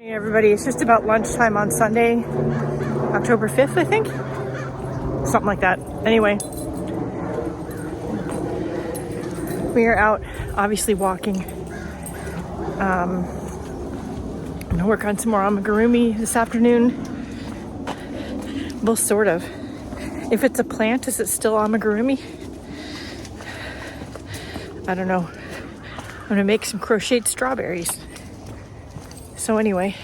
Hey everybody, it's just about lunchtime on Sunday, October 5th, I think. Something like that. Anyway, we are out, obviously walking. I'm gonna work on some more amigurumi this afternoon. Well, sort of. If it's a plant, is it still amigurumi? I don't know. I'm gonna make some crocheted strawberries. So anyway,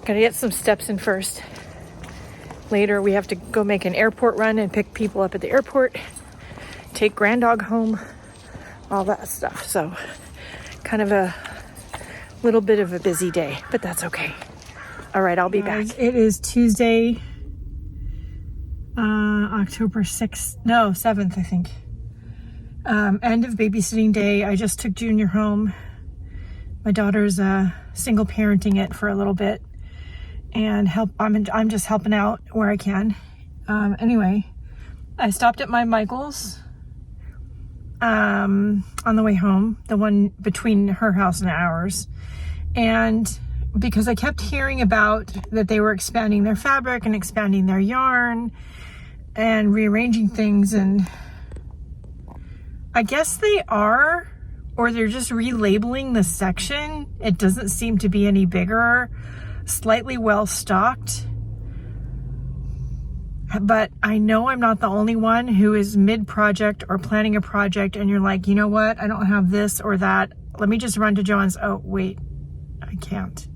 gotta get some steps in first. Later, we have to go make an airport run and pick people up at the airport, take Granddog home, all that stuff. So kind of a little bit of a busy day, but that's okay. All right, I'll be back. It is Tuesday, October 7th, I think. End of babysitting day. I just took Junior home. My daughter's single parenting it for a little bit, and I'm just helping out where I can. Anyway, I stopped at my Michael's on the way home, the one between her house and ours, and because I kept hearing about that they were expanding their fabric and expanding their yarn and rearranging things, and I guess they are, or they're just relabeling the section. It doesn't seem to be any bigger, slightly well stocked. But I know I'm not the only one who is mid-project or planning a project and you're like, you know what? I don't have this or that. Let me just run to Joann's. Oh, wait, I can't.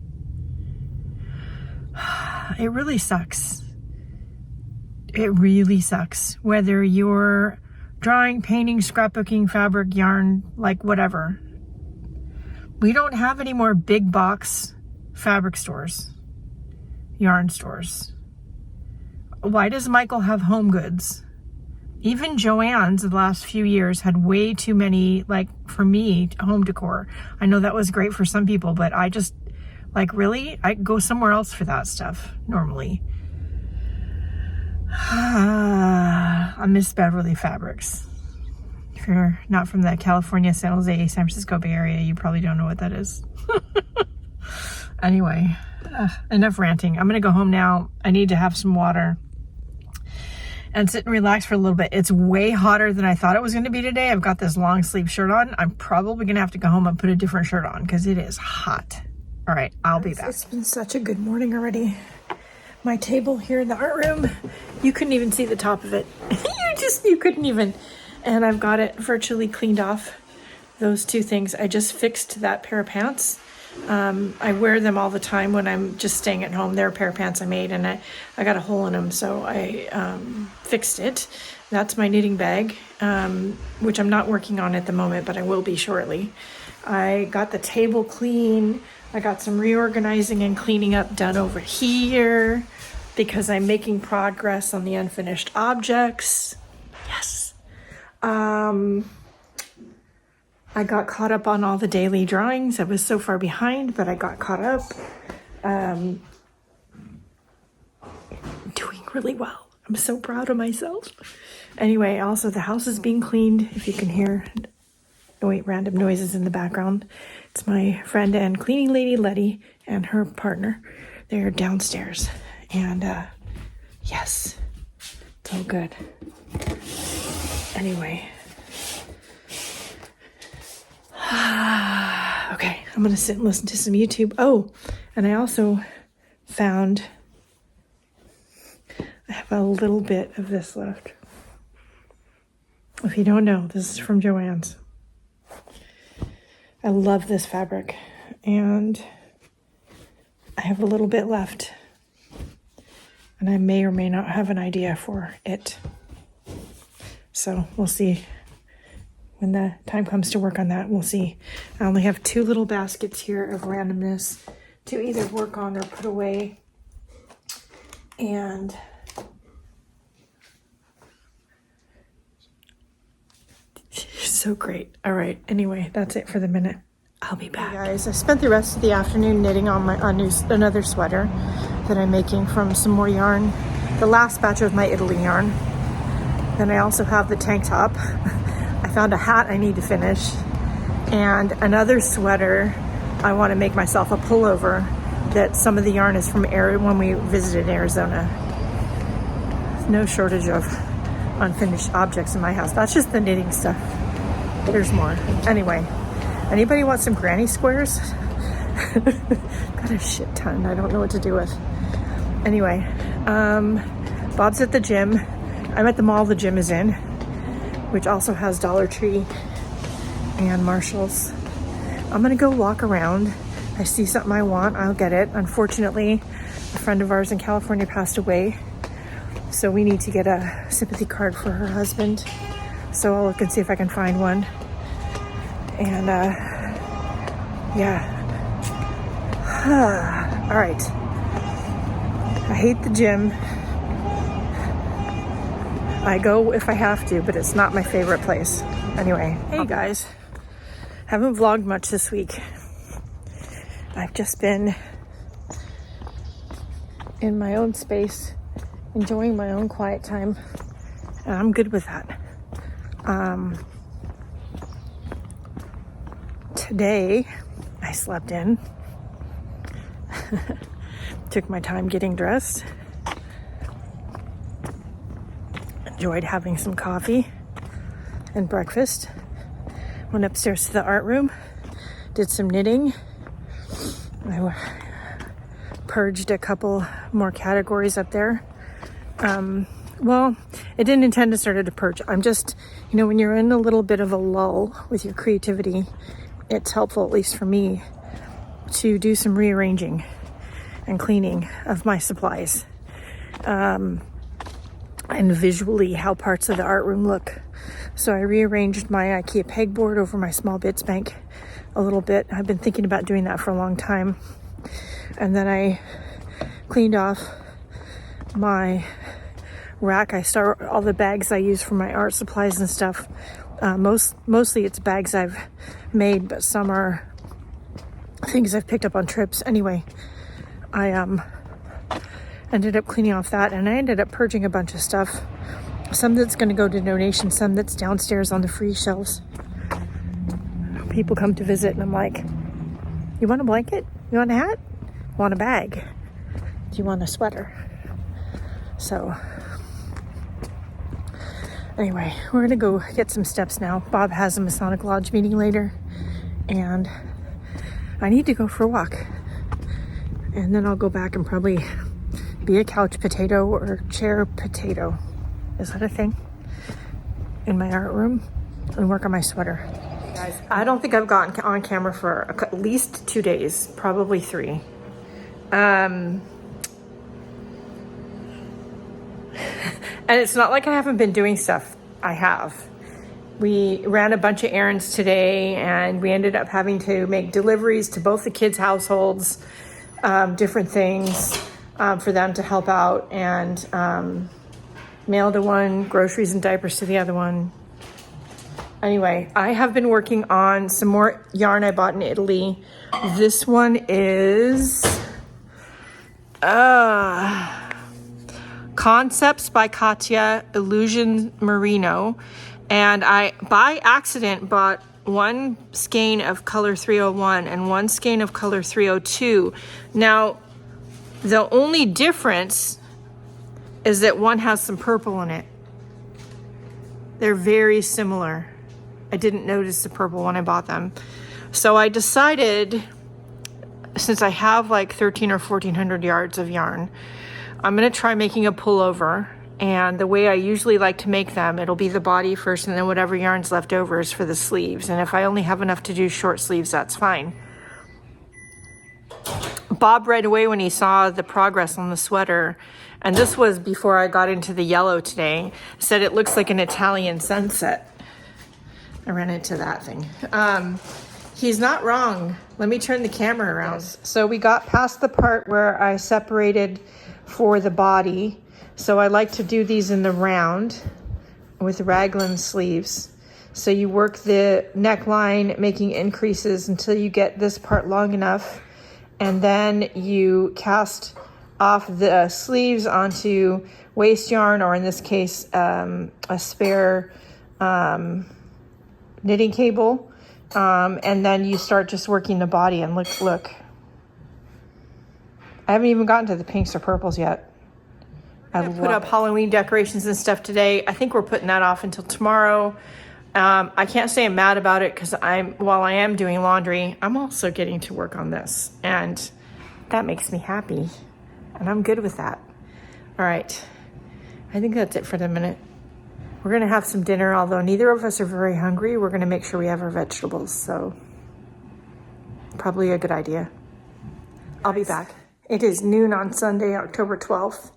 It really sucks. It really sucks. Whether you're drawing, painting, scrapbooking, fabric, yarn, like whatever. We don't have any more big box fabric stores, yarn stores. Why does Michael have Home Goods? Even Joann's the last few years had way too many, like for me, home decor. I know that was great for some people, but I just, like really, I go somewhere else for that stuff normally. I miss Beverly Fabrics. If you're not from the California, San Jose, San Francisco Bay Area, you probably don't know what that is. Anyway, enough ranting. I'm gonna go home now. I need to have some water and sit and relax for a little bit. It's way hotter than I thought it was going to be today. I've got this long sleeve shirt on. I'm probably gonna have to go home and put a different shirt on because it is hot. All right, I'll be back. It's been such a good morning already. My table here in the art room, you couldn't even see the top of it. you couldn't even. And I've got it virtually cleaned off. Those two things. I just fixed that pair of pants. I wear them all the time when I'm just staying at home. They're a pair of pants I made, and I got a hole in them, so I fixed it. That's my knitting bag, which I'm not working on at the moment, but I will be shortly. I got the table clean. I got some reorganizing and cleaning up done over here because I'm making progress on the unfinished objects. Yes. I got caught up on all the daily drawings. I was so far behind, but I got caught up. Doing really well. I'm so proud of myself. Anyway, also the house is being cleaned, if you can hear random noises in the background. It's my friend and cleaning lady, Letty, and her partner. They're downstairs. And yes, it's all good. Anyway. Okay, I'm going to sit and listen to some YouTube. Oh, and I also found I have a little bit of this left. If you don't know, this is from Joann's. I love this fabric, and I have a little bit left, and I may or may not have an idea for it. So we'll see. When the time comes to work on that, we'll see. I only have 2 little baskets here of randomness to either work on or put away. And so great. All right. Anyway, that's it for the minute. I'll be back. Hey guys, I spent the rest of the afternoon knitting on another sweater that I'm making from some more yarn. The last batch of my Italy yarn. Then I also have the tank top. I found a hat I need to finish, and another sweater. I want to make myself a pullover that some of the yarn is from when we visited Arizona. No shortage of unfinished objects in my house. That's just the knitting stuff. There's more. Anyway, anybody want some granny squares? Got a shit ton. I don't know what to do with. Anyway, Bob's at the gym. I'm at the mall the gym is in, which also has Dollar Tree and Marshall's. I'm gonna go walk around. I see something I want, I'll get it. Unfortunately, a friend of ours in California passed away, so we need to get a sympathy card for her husband. So I'll look and see if I can find one. And yeah. All right. I hate the gym. I go if I have to, but it's not my favorite place. Anyway, hey guys. Haven't vlogged much this week. I've just been in my own space, enjoying my own quiet time, and I'm good with that. Today, I slept in. Took my time getting dressed. Enjoyed having some coffee and breakfast. Went upstairs to the art room. Did some knitting. I purged a couple more categories up there. Well, I didn't intend to start it to purge. I'm just, when you're in a little bit of a lull with your creativity, it's helpful, at least for me, to do some rearranging and cleaning of my supplies. And visually how parts of the art room look. So I rearranged my IKEA pegboard over my small bits bank a little bit. I've been thinking about doing that for a long time. And then I cleaned off my rack. I start all the bags I use for my art supplies and stuff. Mostly it's bags I've made, but some are things I've picked up on trips. Anyway, I ended up cleaning off that, and I ended up purging a bunch of stuff. Some that's going to go to donation, some that's downstairs on the free shelves. People come to visit, and I'm like, you want a blanket? You want a hat? Want a bag? Do you want a sweater? So anyway, we're gonna go get some steps now. Bob has a Masonic Lodge meeting later, and I need to go for a walk. And then I'll go back and probably be a couch potato or chair potato. Is that a thing? In my art room, and work on my sweater. Guys, I don't think I've gotten on camera for at least 2 days, probably 3. And it's not like I haven't been doing stuff. I have. We ran a bunch of errands today, and we ended up having to make deliveries to both the kids' households, different things for them to help out, and mail to one, groceries and diapers to the other one. Anyway, I have been working on some more yarn I bought in Italy. This one is Concepts by Katia Illusion Merino, and I by accident bought one skein of color 301 and one skein of color 302. Now the only difference is that one has some purple in it. They're very similar. I didn't notice the purple when I bought them, so I decided, since I have like 13 or 1400 yards of yarn, I'm gonna try making a pullover. And the way I usually like to make them, it'll be the body first, and then whatever yarn's left over is for the sleeves. And if I only have enough to do short sleeves, that's fine. Bob right away when he saw the progress on the sweater, and this was before I got into the yellow today, said it looks like an Italian sunset. I ran into that thing. He's not wrong. Let me turn the camera around. So we got past the part where I separated for the body. So I like to do these in the round with raglan sleeves. So you work the neckline, making increases until you get this part long enough, and then you cast off the sleeves onto waste yarn, or in this case, a spare knitting cable, and then you start just working the body. And look. I haven't even gotten to the pinks or purples yet. I put up Halloween decorations and stuff today. I think we're putting that off until tomorrow. I can't say I'm mad about it because while I am doing laundry, I'm also getting to work on this, and that makes me happy, and I'm good with that. All right, I think that's it for the minute. We're gonna have some dinner, although neither of us are very hungry. We're gonna make sure we have our vegetables, so probably a good idea. I'll be back. It is noon on Sunday, October 12th.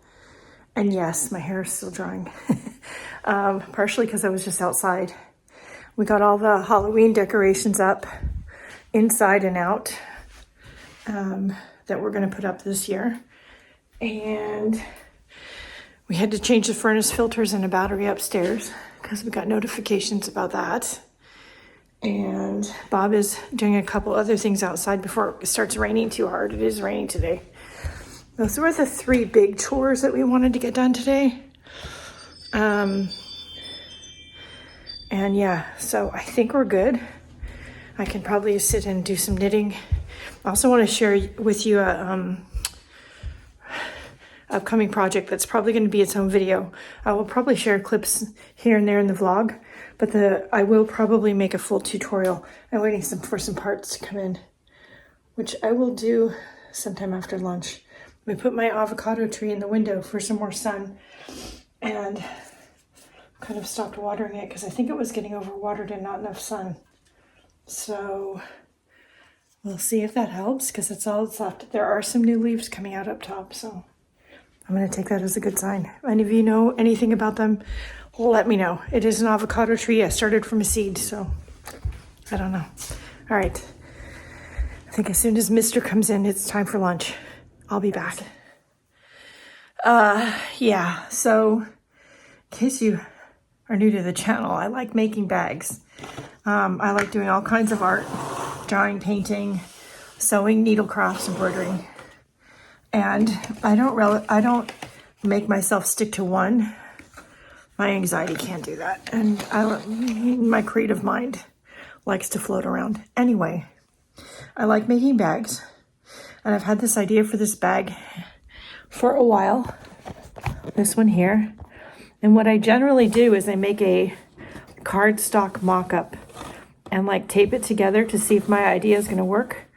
And yes, my hair is still drying. Partially because I was just outside. We got all the Halloween decorations up inside and out that we're going to put up this year. And we had to change the furnace filters and a battery upstairs because we got notifications about that. And Bob is doing a couple other things outside before it starts raining too hard. It is raining today. Those were the 3 big chores that we wanted to get done today. And yeah, so I think we're good. I can probably sit and do some knitting. I also want to share with you a upcoming project that's probably going to be its own video. I will probably share clips here and there in the vlog, but I will probably make a full tutorial. I'm waiting for some parts to come in, which I will do sometime after lunch. We put my avocado tree in the window for some more sun, and kind of stopped watering it because I think it was getting overwatered and not enough sun. So we'll see if that helps, because that's all that's left. There are some new leaves coming out up top, so I'm going to take that as a good sign. If any of you know anything about them, let me know. It is an avocado tree. I started from a seed, so I don't know. All right. I think as soon as Mr. comes in, it's time for lunch. I'll be back. Yeah, so in case you are new to the channel, I like making bags. I like doing all kinds of art, drawing, painting, sewing, needlecrafts, embroidering. And I don't make myself stick to one. My anxiety can't do that. And my creative mind likes to float around. Anyway, I like making bags. And I've had this idea for this bag for a while. This one here. And what I generally do is I make a cardstock mock-up and like tape it together to see if my idea is going to work.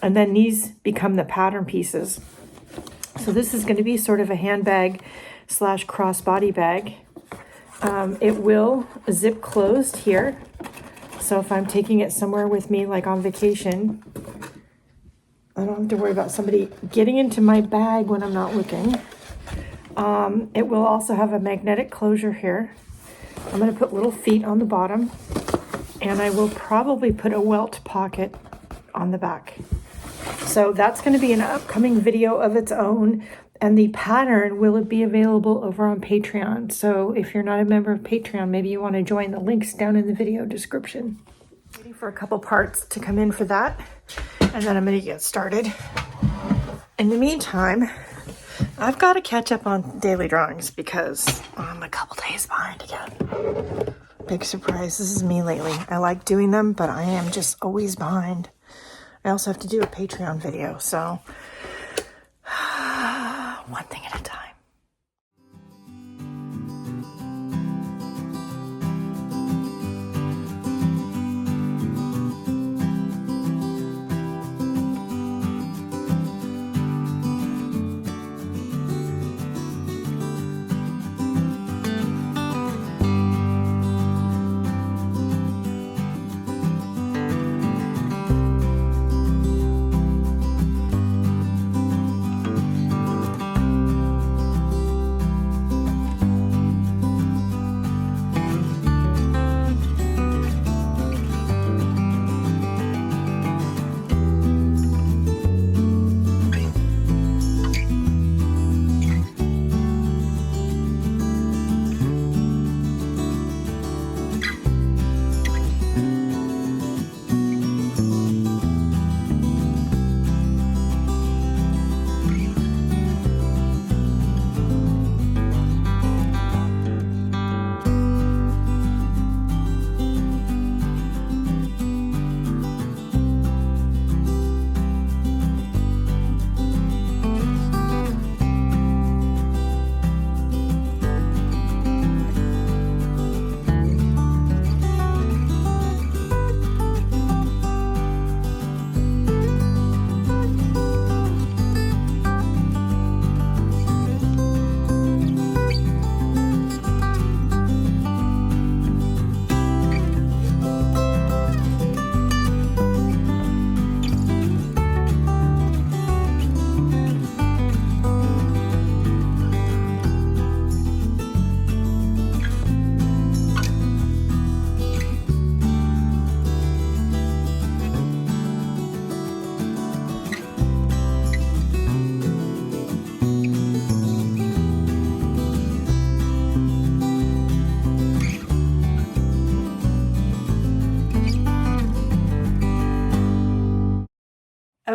And then these become the pattern pieces. So this is going to be sort of a handbag / crossbody bag. It will zip closed here. So if I'm taking it somewhere with me, like on vacation, I don't have to worry about somebody getting into my bag when I'm not looking. It will also have a magnetic closure here. I'm going to put little feet on the bottom, and I will probably put a welt pocket on the back. So that's going to be an upcoming video of its own, and the pattern will be available over on Patreon. So if you're not a member of Patreon, maybe you want to join. The links down in the video description. Waiting for a couple parts to come in for that, and then I'm going to get started. In the meantime, I've got to catch up on daily drawings because I'm a couple days behind again. Big surprise. This is me lately. I like doing them, but I am just always behind. I also have to do a Patreon video, so one thing at a time.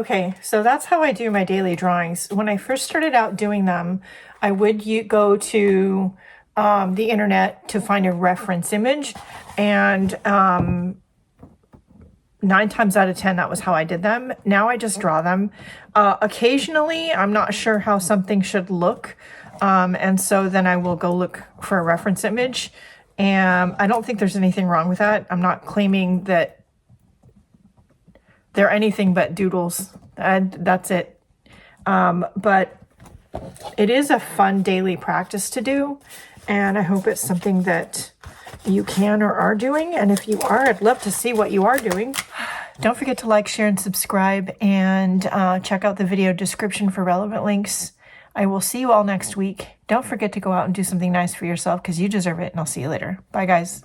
Okay, so that's how I do my daily drawings. When I first started out doing them, I would go to the internet to find a reference image, and 9 times out of 10, that was how I did them. Now I just draw them. Occasionally, I'm not sure how something should look, and so then I will go look for a reference image. And I don't think there's anything wrong with that. I'm not claiming that they're anything but doodles, and that's it. But it is a fun daily practice to do, and I hope it's something that you can or are doing. And if you are, I'd love to see what you are doing. Don't forget to like, share, and subscribe, and check out the video description for relevant links. I will see you all next week. Don't forget to go out and do something nice for yourself, because you deserve it, and I'll see you later. Bye, guys.